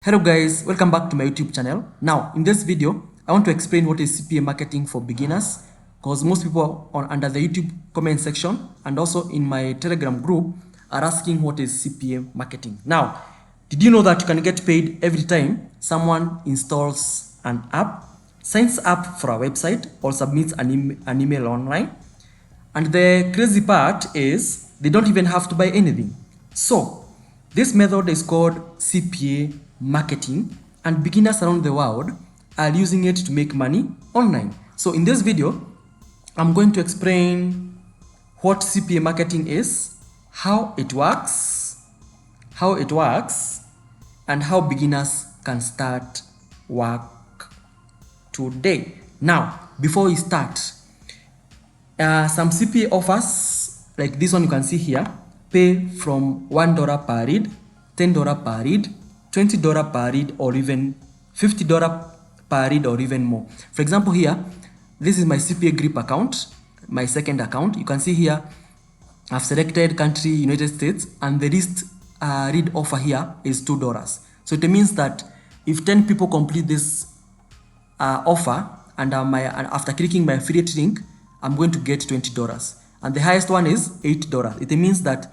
Hello guys, welcome back to my YouTube channel. Now in this video, I want to explain what is CPA marketing for beginners, because most people under the YouTube comment section and also in my Telegram group are asking what is CPA marketing. Now, did you know that you can get paid every time someone installs an app, signs up for a website, or submits an email online? And the crazy part is they don't even have to buy anything. So this method is called CPA marketing, and beginners around the world are using it to make money online. So in this video, I'm going to explain what CPA marketing is, how it works, and how beginners can start work today. Now, before we start, some CPA offers, like this one you can see here, pay from $1 per read, $10 per read, $20 per read, or even $50 per read, or even more. For example here, this is my CPAgrip account, my second account. You can see here, I've selected country United States, and the least read offer here is $2. So it means that if 10 people complete this offer, and after clicking my affiliate link, I'm going to get $20. And the highest one is $8. It means that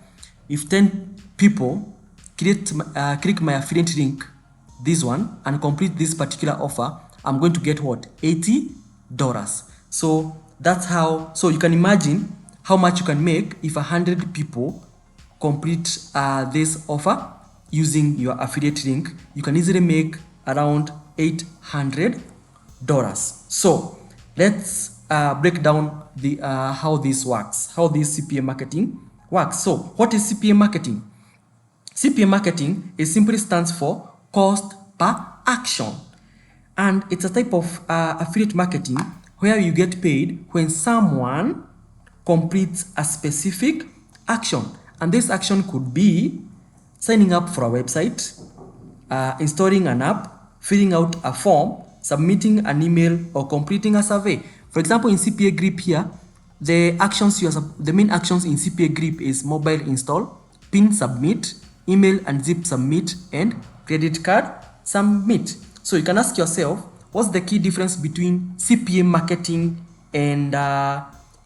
if 10 people click my affiliate link, this one, and complete this particular offer, I'm going to get what? $80. So that's how, so you can imagine how much you can make if 100 people complete this offer using your affiliate link. You can easily make around $800. So let's break down the how this works, how this CPA marketing works. So what is CPA marketing? CPA marketing simply stands for cost per action, and it's a type of affiliate marketing where you get paid when someone completes a specific action. And this action could be signing up for a website, installing an app, filling out a form, submitting an email, or completing a survey. For example, in CPAgrip here, the main actions in CPAgrip is mobile install, PIN submit, email and zip submit, and credit card submit. So you can ask yourself, what's the key difference between CPA marketing and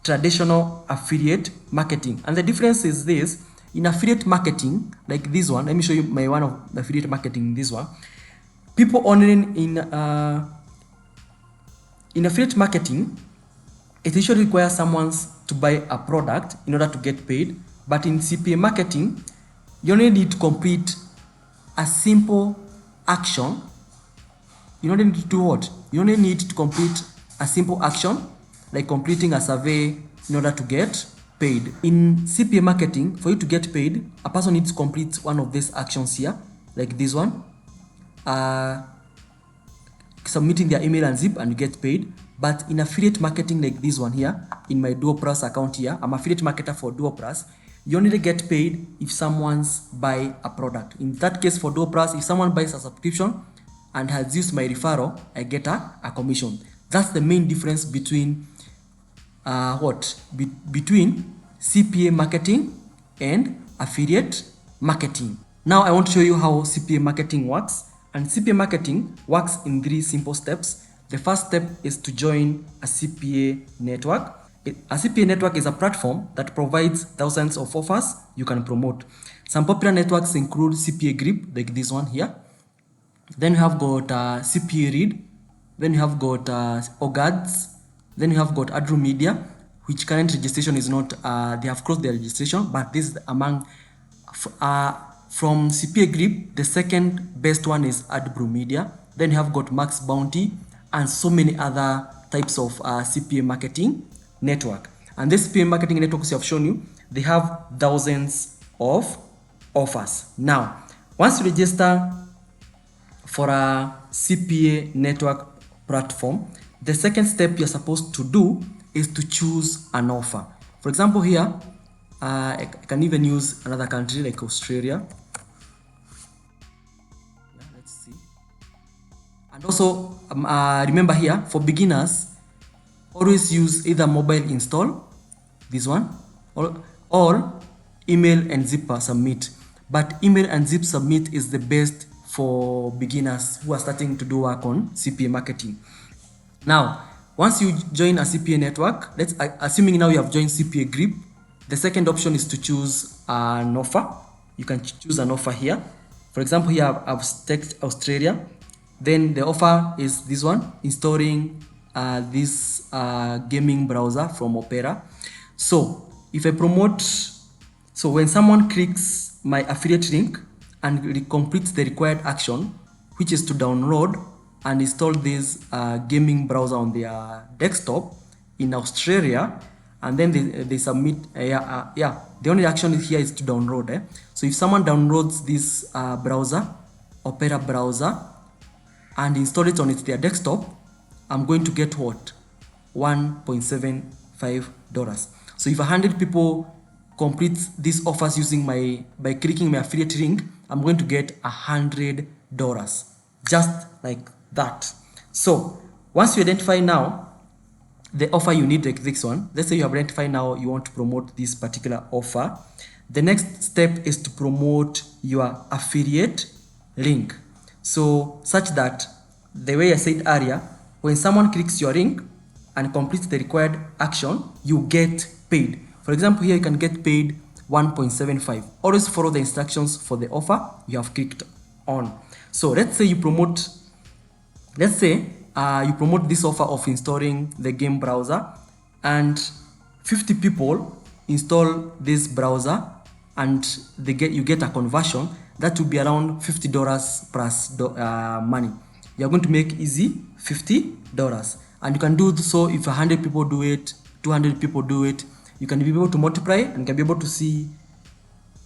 traditional affiliate marketing? And the difference is this: in affiliate marketing, like this one, let me show you my one of the affiliate marketing, this one. People only in affiliate marketing, it usually requires someone to buy a product in order to get paid. But in CPA marketing, you only need to complete a simple action. You only need to do what? You only need to complete a simple action, like completing a survey, in order to get paid. In CPA marketing, for you to get paid, a person needs to complete one of these actions here, like this one, submitting their email and zip, and you get paid. But in affiliate marketing, like this one here, in my DuoPlus account here, I'm affiliate marketer for DuoPlus. You only get paid if someone's buy a product. In that case, for DuoPlus, if someone buys a subscription and has used my referral, I get a commission. That's the main difference between between CPA marketing and affiliate marketing. Now I want to show you how CPA marketing works. And CPA marketing works in 3 simple steps. The first step is to join a CPA network. A CPA network is a platform that provides thousands of offers you can promote. Some popular networks include CPAgrip, like this one here. Then you have got CPAlead. Then you have got OGAds. Then you have got Media, which current registration is not, they have closed their registration, but this is among, from CPAgrip, the second best one is Media. Then you have got MaxBounty, and so many other types of CPA marketing network. And this CPA marketing networks I have shown you, they have thousands of offers. Now, once you register for a CPA network platform, the second step you're supposed to do is to choose an offer. For example here, I can even use another country like Australia. Yeah, let's see. And also, remember here, for beginners, always use either mobile install, this one, or email and zip submit. But email and zip submit is the best for beginners who are starting to do work on CPA marketing. Now, once you join a CPA network, assuming now you have joined CPAgrip, the second option is to choose an offer. You can choose an offer here. For example, here I've checked Australia. Then the offer is this one, installing this gaming browser from Opera. So if I promote, so when someone clicks my affiliate link and completes the required action, which is to download and install this gaming browser on their desktop in Australia, and then they submit, the only action here is to download. So if someone downloads this browser, Opera browser, and install it on their desktop, I'm going to get what? $1.75. So if 100 people complete these offers using by clicking my affiliate link, I'm going to get $100, just like that. So once you identify now the offer you need, like this one, let's say you have identified now you want to promote this particular offer, the next step is to promote your affiliate link. So such that the way I said earlier, when someone clicks your link and completes the required action, you get paid. For example, here you can get paid 1.75. Always follow the instructions for the offer you have clicked on. So let's say you promote this offer of installing the game browser, and 50 people install this browser and you get a conversion. That will be around $50 plus money. You're going to make easy $50, and you can do so if 100 people do it, 200 people do it. You can be able to multiply and can be able to see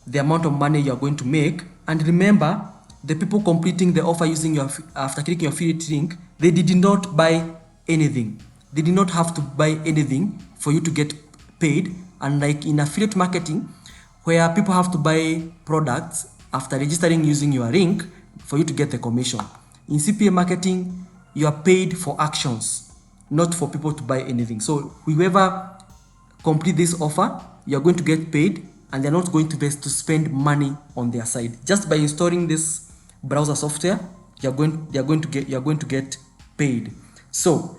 the amount of money you are going to make. And remember, the people completing the offer using after clicking your affiliate link, they did not buy anything. They did not have to buy anything for you to get paid. And like in affiliate marketing, where people have to buy products after registering using your link for you to get the commission. In CPA marketing, you are paid for actions, not for people to buy anything. So whoever complete this offer, you are going to get paid, and they're not going to spend money on their side. Just by installing this browser software, you're going to get paid. So,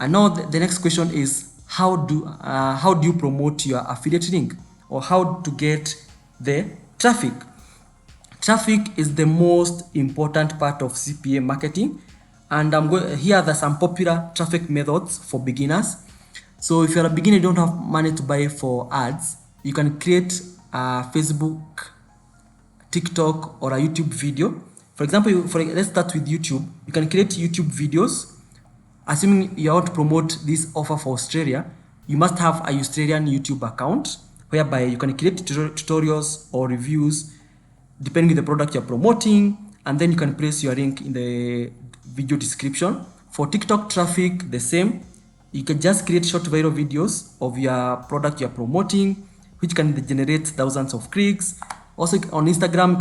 and now the next question is how do you promote your affiliate link, or how to get the traffic? Traffic is the most important part of CPA marketing, and here are some popular traffic methods for beginners. So if you're a beginner, you don't have money to buy for ads, you can create a Facebook, TikTok, or a YouTube video. For example, let's start with YouTube. You can create YouTube videos. Assuming you want to promote this offer for Australia, you must have a Australian YouTube account, whereby you can create tutorials or reviews depending on the product you're promoting, and then you can place your link in the video description. For TikTok traffic, the same. You can just create short viral videos of your product you're promoting, which can generate thousands of clicks. Also on Instagram,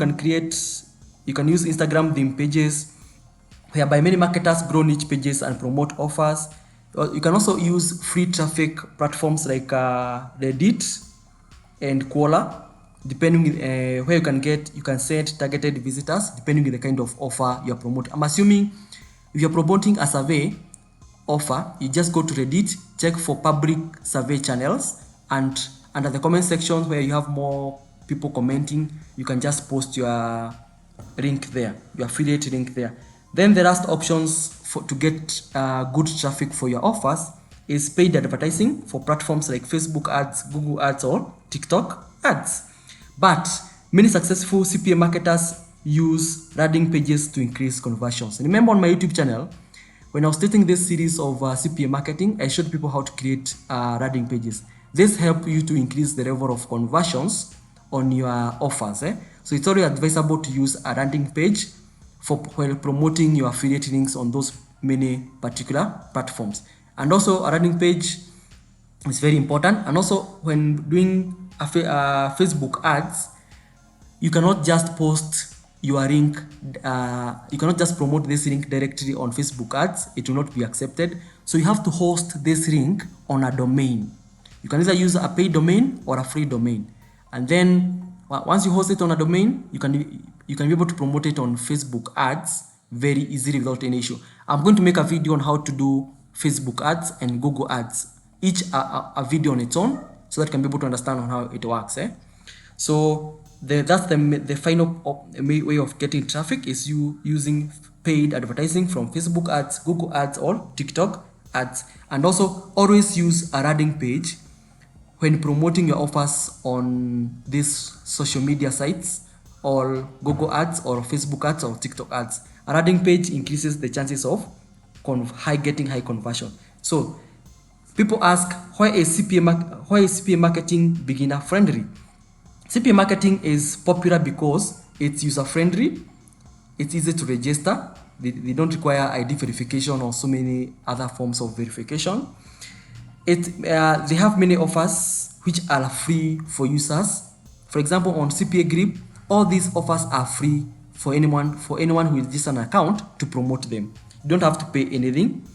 you can use Instagram theme pages, whereby many marketers grow niche pages and promote offers. You can also use free traffic platforms like Reddit and Quora, depending where you can set targeted visitors depending on the kind of offer you're promoting. I'm assuming if you're promoting a survey offer, you just go to Reddit, check for public survey channels, and under the comment section where you have more people commenting, you can just post your link there, your affiliate link there. Then the last options to get good traffic for your offers is paid advertising for platforms like Facebook ads, Google ads, or TikTok ads. But many successful CPA marketers use landing pages to increase conversions. And remember, on my YouTube channel, when I was starting this series of CPA marketing, I showed people how to create landing pages. This helps you to increase the level of conversions on your offers. So it's always advisable to use a landing page while promoting your affiliate links on those many particular platforms. And also a landing page is very important. And also when doing Facebook ads, you cannot just post your link, you cannot just promote this link directly on Facebook ads. It will not be accepted. So you have to host this link on a domain. You can either use a paid domain or a free domain. And then Once you host it on a domain, you can be able to promote it on Facebook ads very easily without any issue. I'm going to make a video on how to do Facebook ads and Google ads, each a video on its own, so that you can be able to understand on how it works. So that's the final way of getting traffic, is you using paid advertising from Facebook ads, Google ads, or TikTok ads. And also always use a landing page when promoting your offers on these social media sites, or Google ads, or Facebook ads, or TikTok ads. A landing page increases the chances of getting high conversion. So people ask, why is CPA marketing beginner friendly? CPA marketing is popular because it's user friendly, it's easy to register, they don't require ID verification or so many other forms of verification. They have many offers which are free for users. For example, on CPAgrip, all these offers are free for anyone who registers an account to promote them. You don't have to pay anything.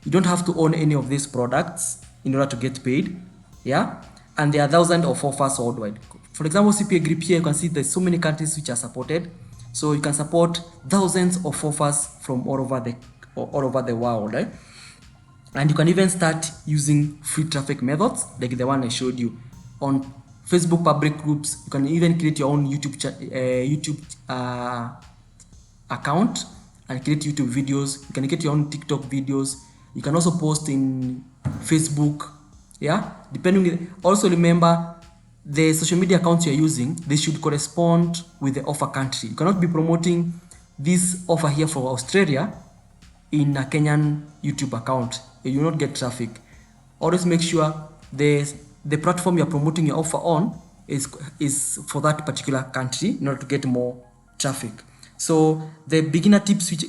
You don't have to own any of these products in order to get paid. Yeah, and there are thousands of offers worldwide. For example, CPAgrip here, you can see there's so many countries which are supported. So you can support thousands of offers from all over the world. Right? And you can even start using free traffic methods like the one I showed you. On Facebook public groups, you can even create your own YouTube account and create YouTube videos. You can create your own TikTok videos. You can also post in Facebook. Yeah, depending. Also remember, the social media accounts you're using, they should correspond with the offer country. You cannot be promoting this offer here for Australia in a Kenyan YouTube account. You will not get traffic. Always make sure the platform you're promoting your offer on is for that particular country in order to get more traffic. So the beginner tips, which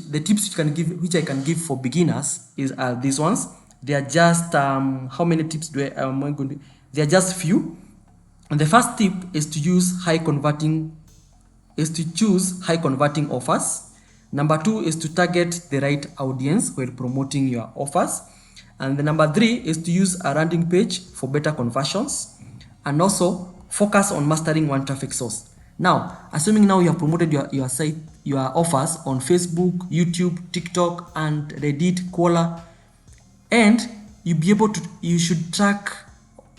I can give for beginners are these ones. They are just how many tips am I going to? They are just few. And the first tip is to choose high converting offers. Number 2 is to target the right audience while promoting your offers. And the number 3 is to use a landing page for better conversions. And also focus on mastering one traffic source. Now, assuming now you have promoted your offers on Facebook, YouTube, TikTok, and Reddit, Quora, and you should track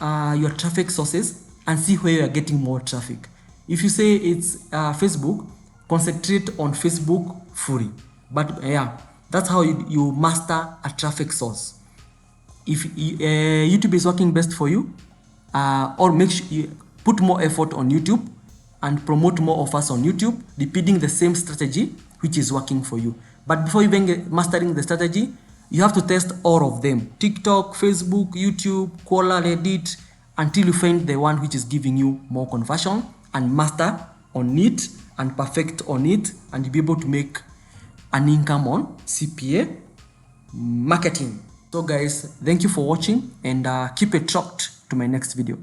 your traffic sources and see where you are getting more traffic. If you say it's Facebook, concentrate on Facebook fully. But yeah, that's how you master a traffic source. If YouTube is working best for you, or make sure you put more effort on YouTube and promote more offers on YouTube, repeating the same strategy which is working for you. But before even mastering the strategy, you have to test all of them: TikTok, Facebook, YouTube, Quora, Reddit, until you find the one which is giving you more conversion, and master on it and perfect on it, and you'll be able to make an income on CPA marketing. So guys, thank you for watching, and keep it locked to my next video.